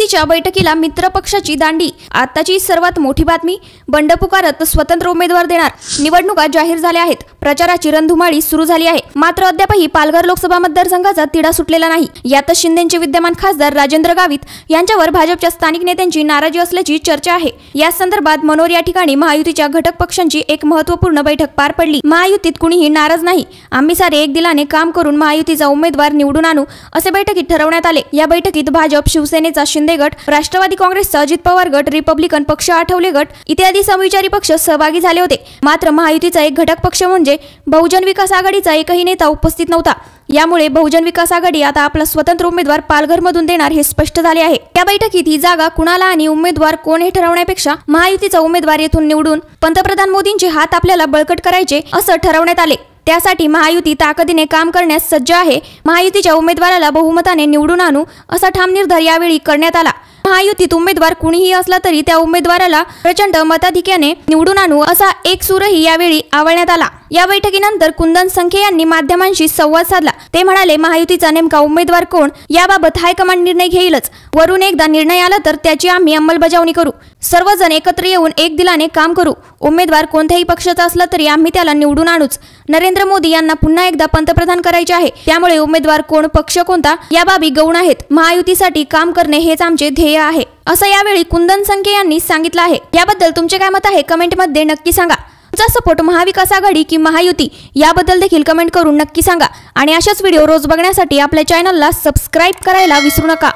महायुतीच्या बैठकीला मित्र पक्षाची दांडी। आताची सर्वात मोठी बातमी, बंड पुकारत स्वतंत्र उमेदवार देणार। निवडणुका जाहीर झाल्या आहेत, प्रचाराची रणधुमाळी सुरू झाली आहे। मात्र अद्यापही पालघर लोकसभा मतदारसंघाचा तिढा सुटलेला नाही। यातच शिंदेचे विद्यमान खासदार राजेंद्र गावित यांच्यावर भाजपच्या स्थानिक नेत्यांची नाराजी असल्याची चर्चा आहे। या संदर्भात मनोर या ठिकाणी महायुतीच्या घटक पक्षांची एक महत्त्वपूर्ण बैठक पार पडली। महायुतीत कुणीही नाराज नाही, आम्ही सारे एक दिलाने काम करून महायुतीचा उमेदवार निवडून आणू, असे बैठकीत ठरवण्यात आले। या बैठकीत भाजप, शिवसेनेचा शिंदे गट, राष्ट्रवादी काँग्रेसचा अजित पवार गट, रिपब्लिकन पक्ष, आठवले गट इत्यादी समविचारी पक्ष सहभागी झाले होते। मात्र महायुतीचा एक घटक पक्ष म्हणजे बहुजन विकास आघाडीचा एकही नेता उपस्थित नव्हता। यामुळे बहुजन विकास आघाडी आता आपला स्वतंत्र उमेदवार पालघरमधून देणार हे स्पष्ट झाले आहे। या बैठकीत ही जागा कुणाला आणि उमेदवार कोण हे ठरवण्यापेक्षा महायुतीचा उमेदवार येथून निवडून पंतप्रधान मोदींचे हात आपल्याला बळकट करायचे असं ठरवण्यात आले। त्यासाठी महायुती ताकदीने काम करण्यास सज्ज आहे। महायुतीच्या उमेदवाराला बहुमताने निवडून आणू असा ठाम निर्धार यावेळी करण्यात आला। महायुतीत उमेदवार कुणीही असला तरी त्या उमेदवाराला प्रचंड मताधिक्याने निवडून आणू असा एक सूरही यावेळी आवळण्यात आला। या बैठकीनंतर कुंदन संखे यांनी माध्यमांशी संवाद साधला। ते म्हणाले, महायुतीचा नेमका उमेदवार कोण याबाबत हायकमांड निर्णय घेईलच। वरून एकदा निर्णय आला तर त्याची आम्ही अंमलबजावणी करू। सर्वजण एकत्र येऊन एक दिलाने काम करू। उमेदवार कोणत्याही पक्षाचा असला तरी आम्ही त्याला निवडून आणूच। नरेंद्र मोदी यांना पुन्हा एकदा पंतप्रधान करायचे आहे, त्यामुळे उमेदवार कोण, पक्ष कोणता या बाबी गौण आहेत। महायुतीसाठी काम करणे हेच आमचे ध्येय आहे, असं यावेळी कुंदन संखे यांनी सांगितलं आहे। याबद्दल तुमचे काय मत आहे कमेंटमध्ये नक्की सांगा। तुमचा सपोर्ट महाविकास आघाडी की महायुती याबद्दल देखील कमेंट करून नक्की सांगा। आणि अशाच व्हिडिओ रोज बघण्यासाठी आपल्या चॅनलला सबस्क्राईब करायला विसरू नका।